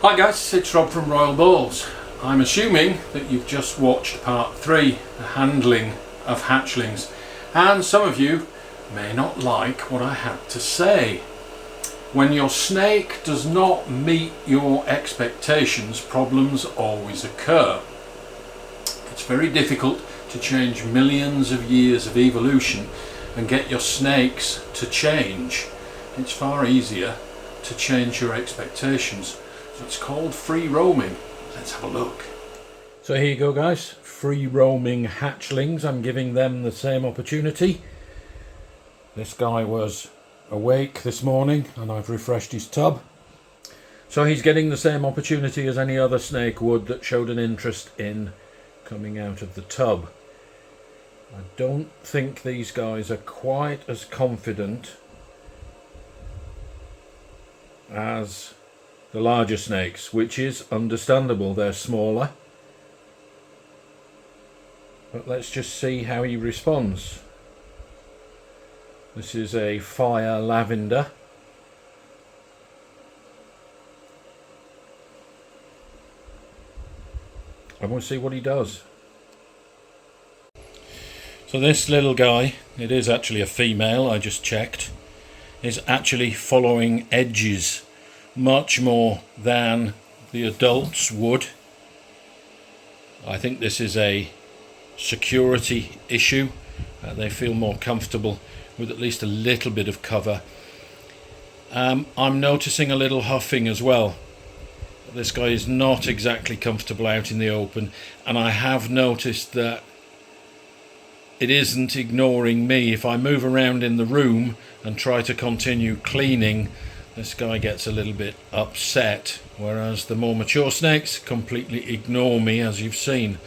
Hi guys, it's Rob from Royal Balls. I'm assuming that you've just watched part 3, the handling of hatchlings, and some of you may not like what I had to say. When your snake does not meet your expectations, problems always occur. It's very difficult to change millions of years of evolution and get your snakes to change. It's far easier to change your expectations. So it's called free roaming. Let's have a look. So here you go guys, free roaming hatchlings. I'm giving them the same opportunity. This guy was awake this morning and I've refreshed his tub. So he's getting the same opportunity as any other snake would that showed an interest in coming out of the tub. I don't think these guys are quite as confident as the larger snakes, which is understandable. They're smaller. But let's just see how he responds. This is a fire lavender. And we'll see what he does. So this little guy, it is actually a female, I just checked, is actually following edges much more than the adults would. I think this is a security issue. They feel more comfortable with at least a little bit of cover. I'm noticing a little huffing as well. This guy is not exactly comfortable out in the open, and I have noticed that it isn't ignoring me. If I move around in the room and try to continue cleaning, this guy gets a little bit upset, whereas the more mature snakes completely ignore me, as you've seen.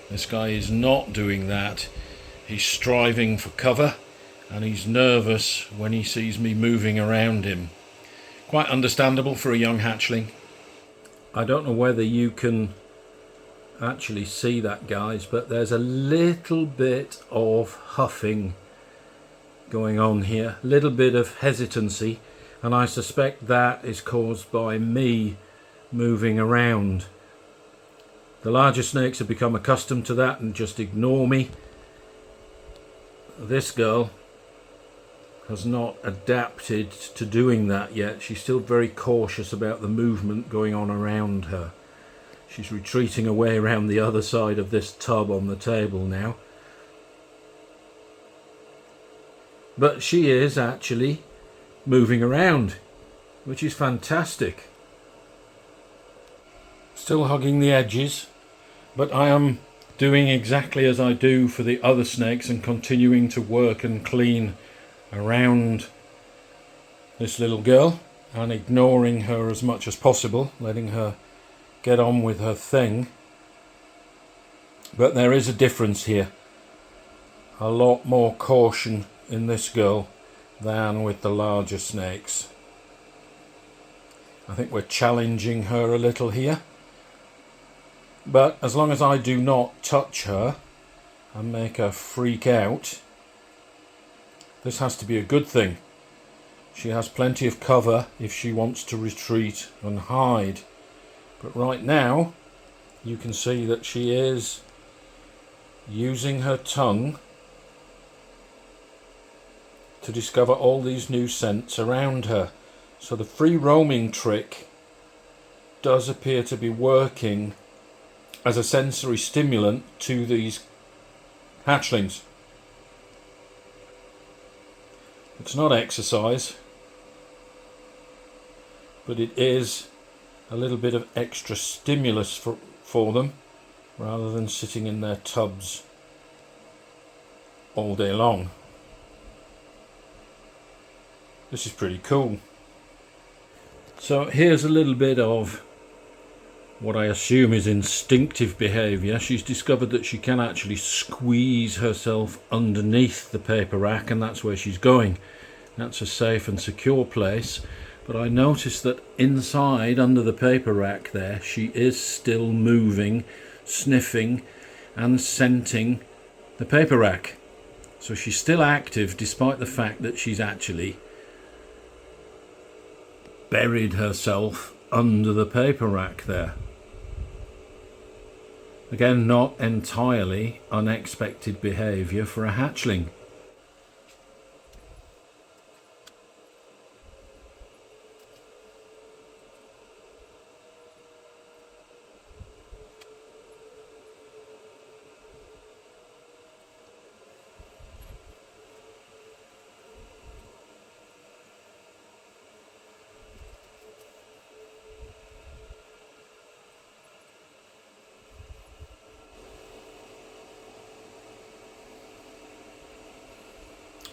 This guy is not doing that. He's striving for cover and he's nervous when he sees me moving around him. Quite understandable for a young hatchling. I don't know whether you can actually see that, guys, but there's a little bit of huffing going on here, a little bit of hesitancy, and I suspect that is caused by me moving around. The larger snakes have become accustomed to that and just ignore me. This girl has not adapted to doing that yet. She's still very cautious about the movement going on around her. She's retreating away around the other side of this tub on the table now. But she is actually moving around, which is fantastic. Still hugging the edges, but I am doing exactly as I do for the other snakes and continuing to work and clean around this little girl and ignoring her as much as possible, letting her get on with her thing. But there is a difference here. A lot more caution in this girl than with the larger snakes. I think we're challenging her a little here. But as long as I do not touch her and make her freak out, this has to be a good thing. She has plenty of cover if she wants to retreat and hide. But right now, you can see that she is using her tongue to discover all these new scents around her. So the free roaming trick does appear to be working as a sensory stimulant to these hatchlings. It's not exercise, but it is a little bit of extra stimulus for them, rather than sitting in their tubs all day long. This is pretty cool. So here's a little bit of what I assume is instinctive behaviour. She's discovered that she can actually squeeze herself underneath the paper rack, and that's where she's going. That's a safe and secure place. But I noticed that inside, under the paper rack there, she is still moving, sniffing and scenting the paper rack. So she's still active despite the fact that she's actually buried herself under the paper rack there. Again, not entirely unexpected behaviour for a hatchling.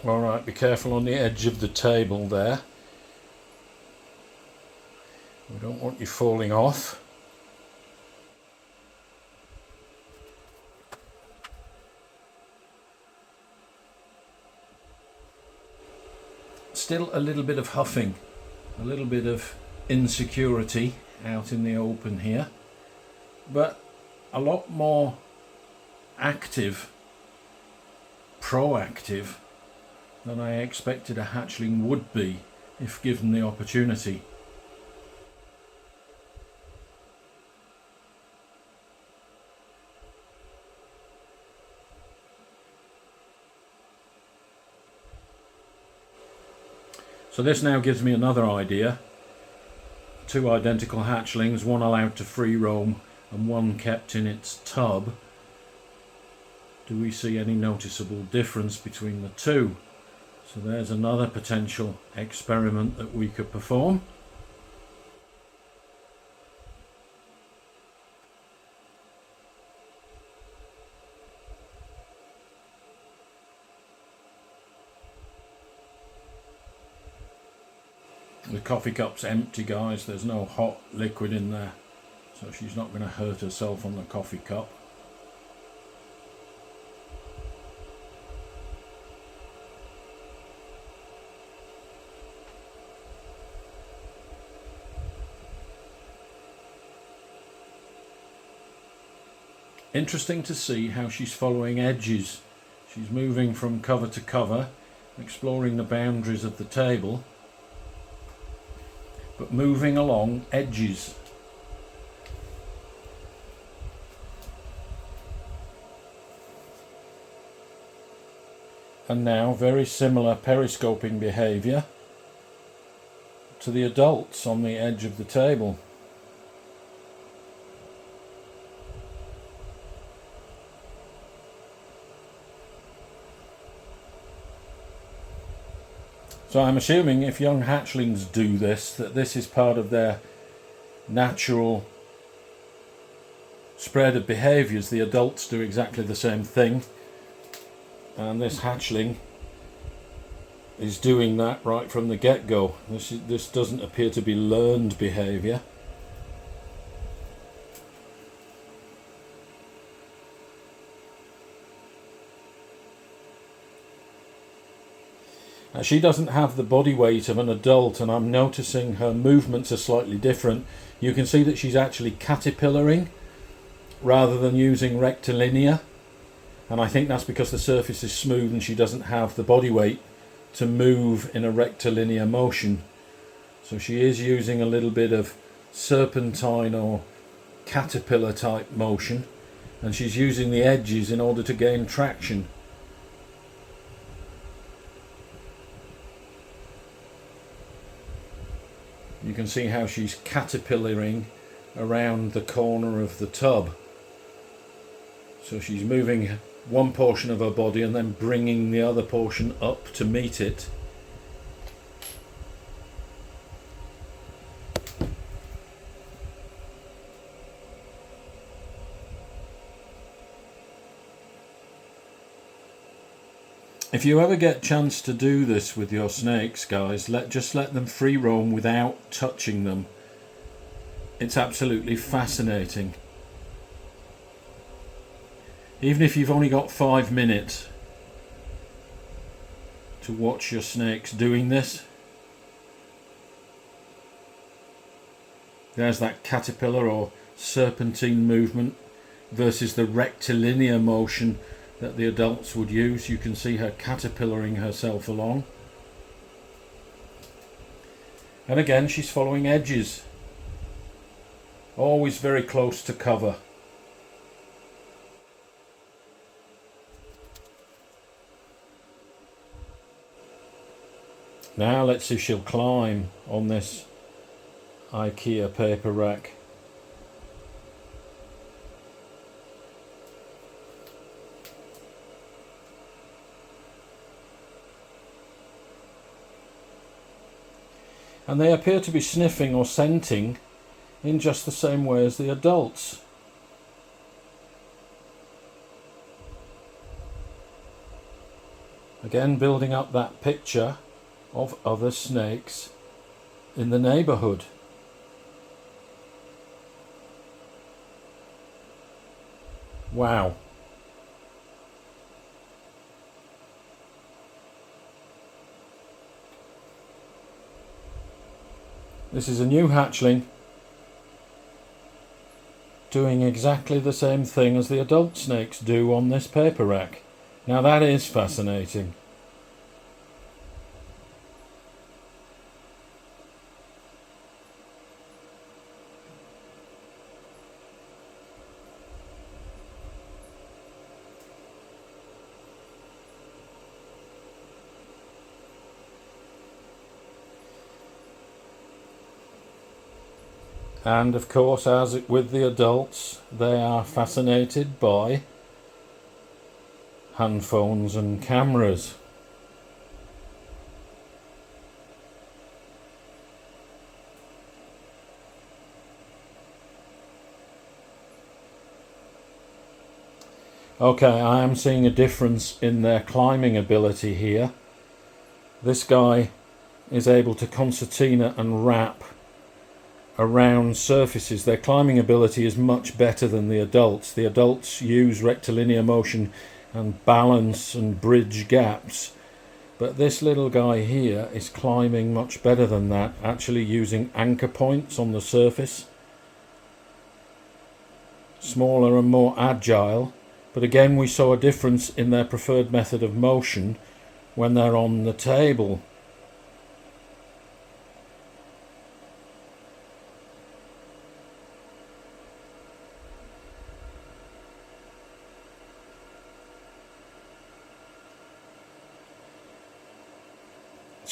Alright, be careful on the edge of the table there. We don't want you falling off. Still a little bit of huffing, a little bit of insecurity out in the open here, but a lot more active, proactive than I expected a hatchling would be if given the opportunity. So this now gives me another idea. Two identical hatchlings, one allowed to free roam and one kept in its tub. Do we see any noticeable difference between the two? So there's another potential experiment that we could perform. The coffee cup's empty, guys. There's no hot liquid in there, so she's not going to hurt herself on the coffee cup. Interesting to see how she's following edges. She's moving from cover to cover, exploring the boundaries of the table, but moving along edges. And now very similar periscoping behaviour to the adults on the edge of the table. So I'm assuming if young hatchlings do this, that this is part of their natural spread of behaviours. The adults do exactly the same thing, and this hatchling is doing that right from the get-go. This doesn't appear to be learned behaviour. Now, she doesn't have the body weight of an adult, and I'm noticing her movements are slightly different. You can see that she's actually caterpillaring rather than using rectilinear, and I think that's because the surface is smooth and she doesn't have the body weight to move in a rectilinear motion. So she is using a little bit of serpentine or caterpillar type motion, and she's using the edges in order to gain traction. You can see how she's caterpillaring around the corner of the tub. So she's moving one portion of her body and then bringing the other portion up to meet it. If you ever get a chance to do this with your snakes, guys, just let them free roam without touching them. It's absolutely fascinating. Even if you've only got 5 minutes to watch your snakes doing this. There's that caterpillar or serpentine movement versus the rectilinear motion that the adults would use. You can see her caterpillaring herself along. And again, she's following edges. Always very close to cover. Now let's see if she'll climb on this IKEA paper rack. And they appear to be sniffing or scenting in just the same way as the adults. Again, building up that picture of other snakes in the neighbourhood. Wow. This is a new hatchling doing exactly the same thing as the adult snakes do on this paper rack. Now that is fascinating. And of course, as with the adults, they are fascinated by handphones and cameras. Okay, I am seeing a difference in their climbing ability here. This guy is able to concertina and wrap around surfaces. Their climbing ability is much better than the adults. The adults use rectilinear motion and balance and bridge gaps, but this little guy here is climbing much better than that, actually using anchor points on the surface. Smaller and more agile, but again we saw a difference in their preferred method of motion when they're on the table.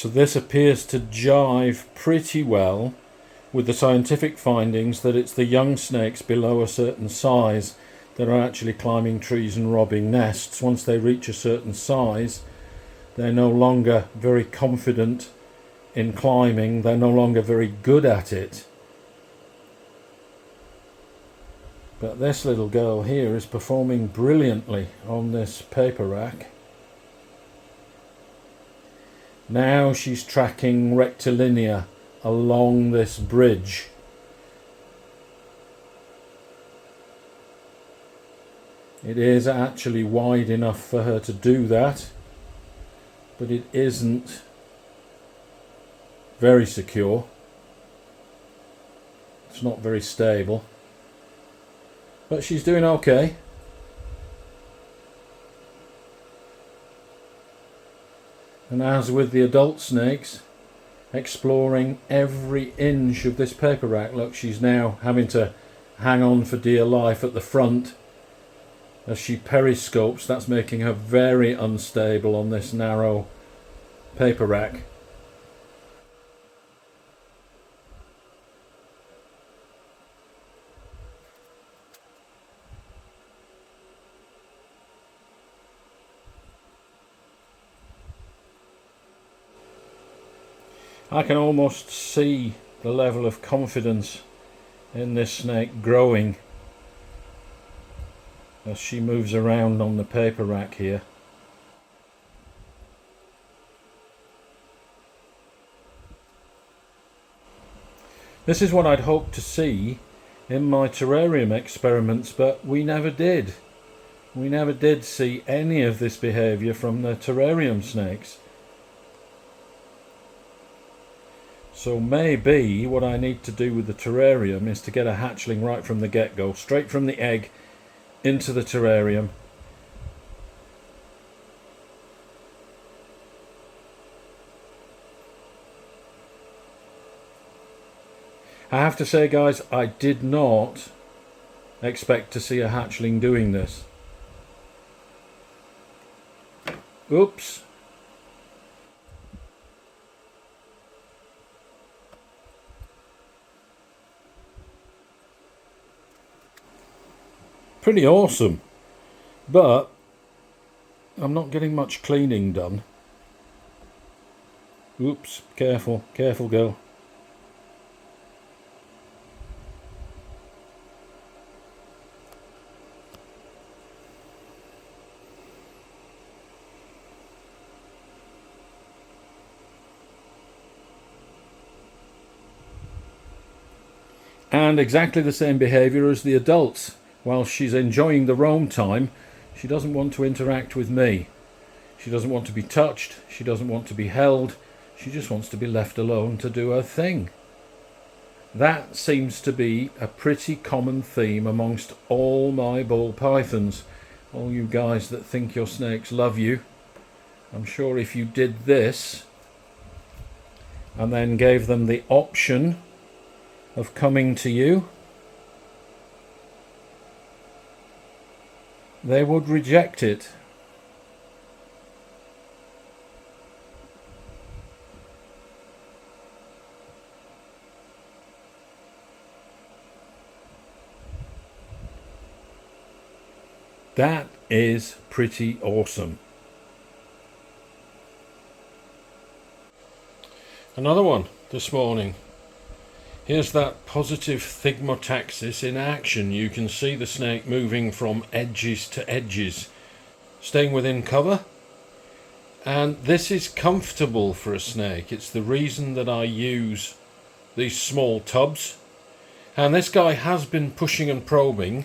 So this appears to jive pretty well with the scientific findings that it's the young snakes below a certain size that are actually climbing trees and robbing nests. Once they reach a certain size, they're no longer very confident in climbing, they're no longer very good at it. But this little girl here is performing brilliantly on this paper rack. Now she's tracking rectilinear along this bridge. It is actually wide enough for her to do that, but it isn't very secure. It's not very stable, but she's doing okay. And as with the adult snakes, exploring every inch of this paper rack. Look, she's now having to hang on for dear life at the front as she periscopes. That's making her very unstable on this narrow paper rack. I can almost see the level of confidence in this snake growing as she moves around on the paper rack here. This is what I'd hoped to see in my terrarium experiments, but we never did. We never did see any of this behaviour from the terrarium snakes. So maybe what I need to do with the terrarium is to get a hatchling right from the get-go, straight from the egg into the terrarium. I have to say, guys, I did not expect to see a hatchling doing this. Oops. Pretty awesome, but I'm not getting much cleaning done. Oops, careful, careful girl. And exactly the same behaviour as the adults. While she's enjoying the roam time, she doesn't want to interact with me. She doesn't want to be touched, she doesn't want to be held, she just wants to be left alone to do her thing. That seems to be a pretty common theme amongst all my ball pythons. All you guys that think your snakes love you, I'm sure if you did this and then gave them the option of coming to you, they would reject it. That is pretty awesome. Another one this morning. Here's that positive thigmotaxis in action. You can see the snake moving from edges to edges, staying within cover. And this is comfortable for a snake. It's the reason that I use these small tubs. And this guy has been pushing and probing,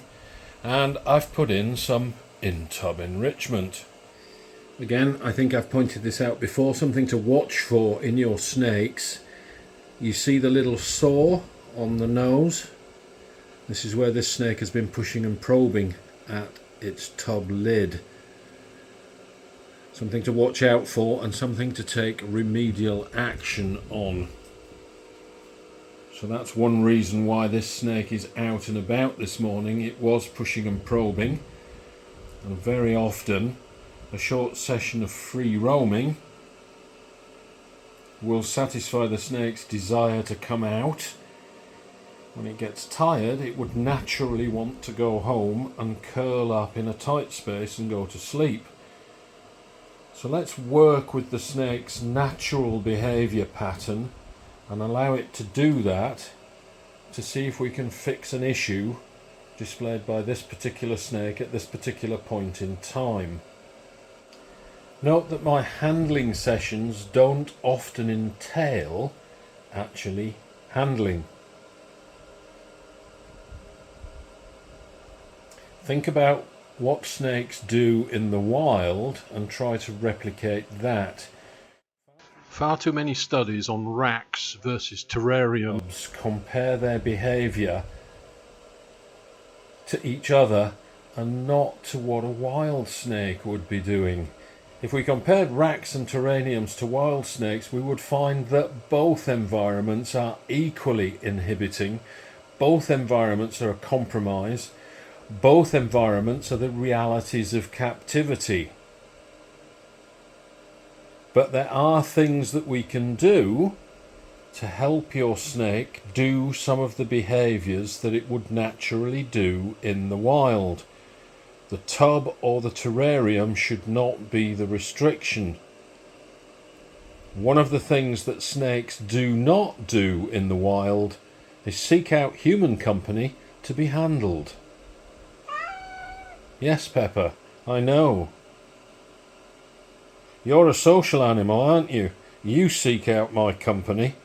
and I've put in some in-tub enrichment. Again, I think I've pointed this out before, something to watch for in your snakes. You see the little saw on the nose? This is where this snake has been pushing and probing at its tub lid. Something to watch out for and something to take remedial action on. So that's one reason why this snake is out and about this morning. It was pushing and probing, and very often a short session of free roaming will satisfy the snake's desire to come out. When it gets tired, it would naturally want to go home and curl up in a tight space and go to sleep. So let's work with the snake's natural behaviour pattern and allow it to do that, to see if we can fix an issue displayed by this particular snake at this particular point in time. Note that my handling sessions don't often entail actually handling. Think about what snakes do in the wild and try to replicate that. Far too many studies on racks versus terrariums compare their behaviour to each other and not to what a wild snake would be doing. If we compared racks and terrariums to wild snakes, we would find that both environments are equally inhibiting. Both environments are a compromise. Both environments are the realities of captivity. But there are things that we can do to help your snake do some of the behaviours that it would naturally do in the wild. The tub or the terrarium should not be the restriction. One of the things that snakes do not do in the wild is seek out human company to be handled. Yes, Pepper, I know. You're a social animal, aren't you? You seek out my company.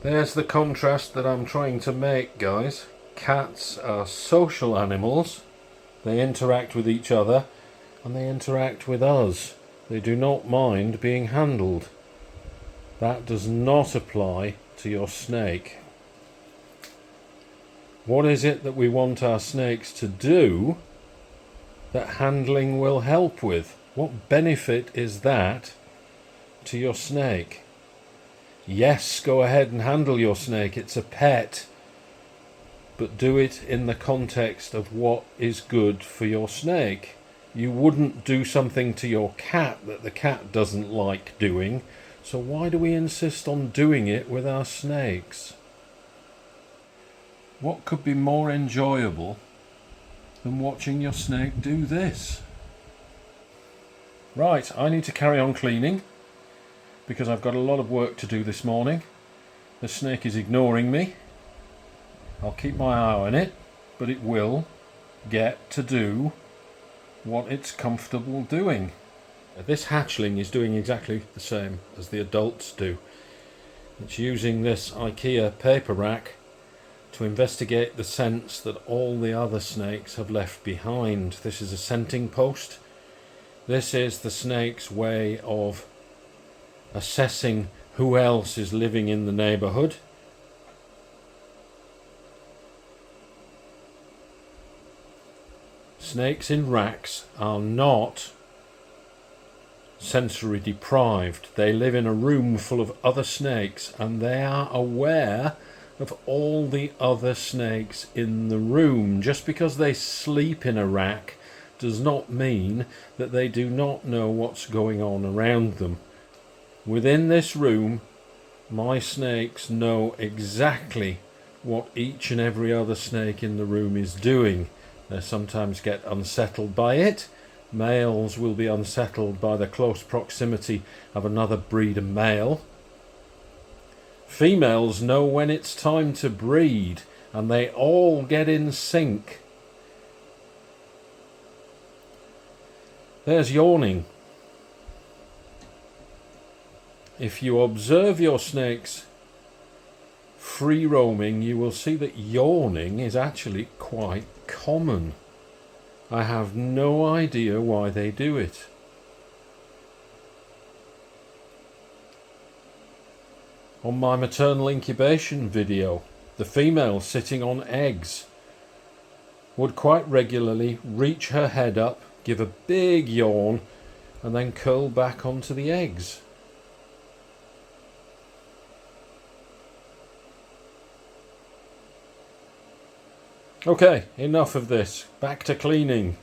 There's the contrast that I'm trying to make, guys. Cats are social animals. They interact with each other and they interact with us. They do not mind being handled. That does not apply to your snake. What is it that we want our snakes to do that handling will help with? What benefit is that to your snake? Yes, go ahead and handle your snake, it's a pet, but do it in the context of what is good for your snake. You wouldn't do something to your cat that the cat doesn't like doing, so why do we insist on doing it with our snakes? What could be more enjoyable than watching your snake do this? Right, I need to carry on cleaning because I've got a lot of work to do this morning. The snake is ignoring me. I'll keep my eye on it, but it will get to do what it's comfortable doing. This hatchling is doing exactly the same as the adults do. It's using this IKEA paper rack to investigate the scents that all the other snakes have left behind. This is a scenting post. This is the snake's way of assessing who else is living in the neighbourhood. Snakes in racks are not sensory deprived. They live in a room full of other snakes and they are aware of all the other snakes in the room. Just because they sleep in a rack does not mean that they do not know what's going on around them. Within this room, my snakes know exactly what each and every other snake in the room is doing. They sometimes get unsettled by it. Males will be unsettled by the close proximity of another breeder male. Females know when it's time to breed, and they all get in sync. There's yawning. If you observe your snakes free roaming, you will see that yawning is actually quite common. I have no idea why they do it. On my maternal incubation video, the female sitting on eggs would quite regularly reach her head up, give a big yawn, and then curl back onto the eggs. Okay, enough of this. Back to cleaning.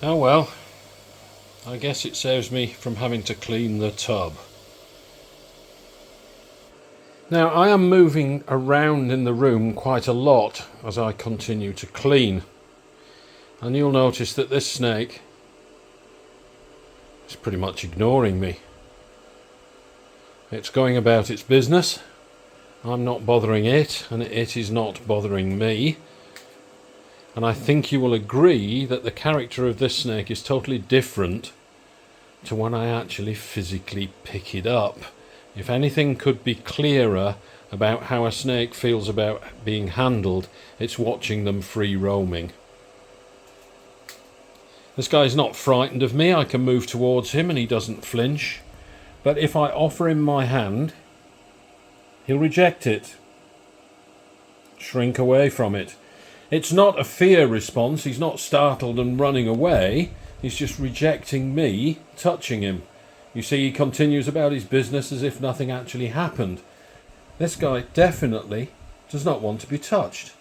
Oh well, I guess it saves me from having to clean the tub. Now I am moving around in the room quite a lot as I continue to clean. And you'll notice that this snake is pretty much ignoring me. It's going about its business. I'm not bothering it, and it is not bothering me. And I think you will agree that the character of this snake is totally different to when I actually physically pick it up. If anything could be clearer about how a snake feels about being handled, it's watching them free roaming. This guy's not frightened of me. I can move towards him and he doesn't flinch. But if I offer him my hand, he'll reject it, shrink away from it. It's not a fear response. He's not startled and running away. He's just rejecting me touching him. You see, he continues about his business as if nothing actually happened. This guy definitely does not want to be touched.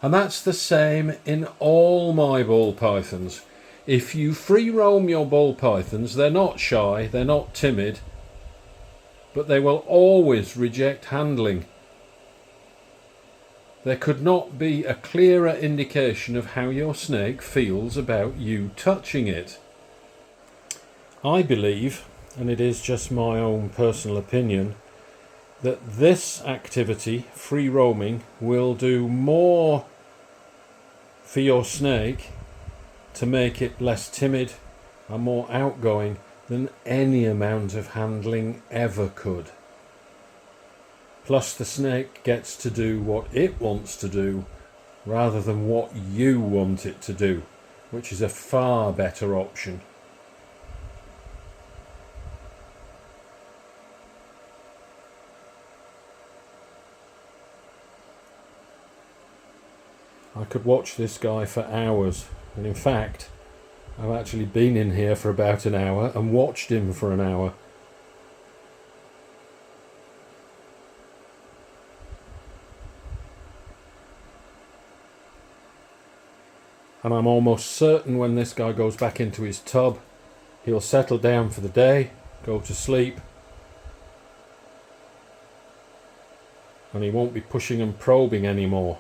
And that's the same in all my ball pythons. If you free roam your ball pythons, they're not shy, they're not timid, but they will always reject handling. There could not be a clearer indication of how your snake feels about you touching it. I believe, and it is just my own personal opinion, that this activity, free roaming, will do more for your snake to make it less timid and more outgoing than any amount of handling ever could. Plus the snake gets to do what it wants to do rather than what you want it to do, which is a far better option. I could watch this guy for hours, and in fact I've actually been in here for about an hour and watched him for an hour. And I'm almost certain when this guy goes back into his tub, he'll settle down for the day, go to sleep, and he won't be pushing and probing anymore.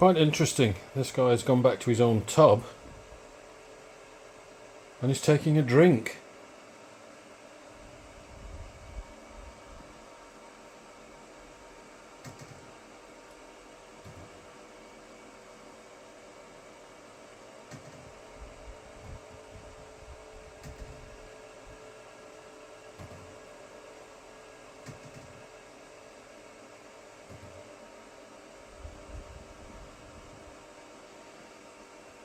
Quite interesting, this guy has gone back to his own tub and he's taking a drink.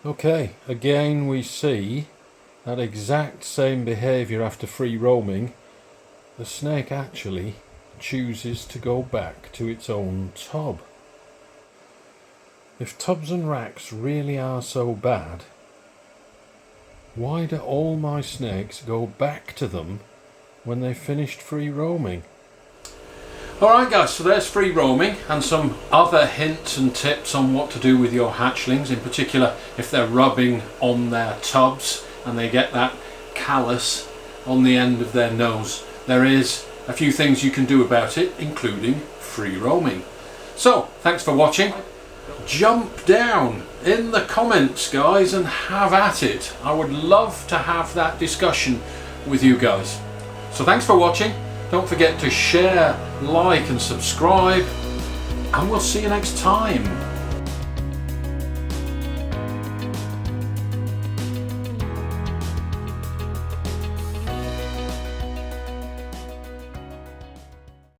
Okay, again we see that exact same behaviour after free roaming. The snake actually chooses to go back to its own tub. If tubs and racks really are so bad, why do all my snakes go back to them when they've finished free roaming? Alright guys, so there's free roaming and some other hints and tips on what to do with your hatchlings, in particular if they're rubbing on their tubs and they get that callus on the end of their nose. There is a few things you can do about it, including free roaming. So, thanks for watching. Jump down in the comments guys and have at it. I would love to have that discussion with you guys. So thanks for watching. Don't forget to share, like and subscribe, and we'll see you next time.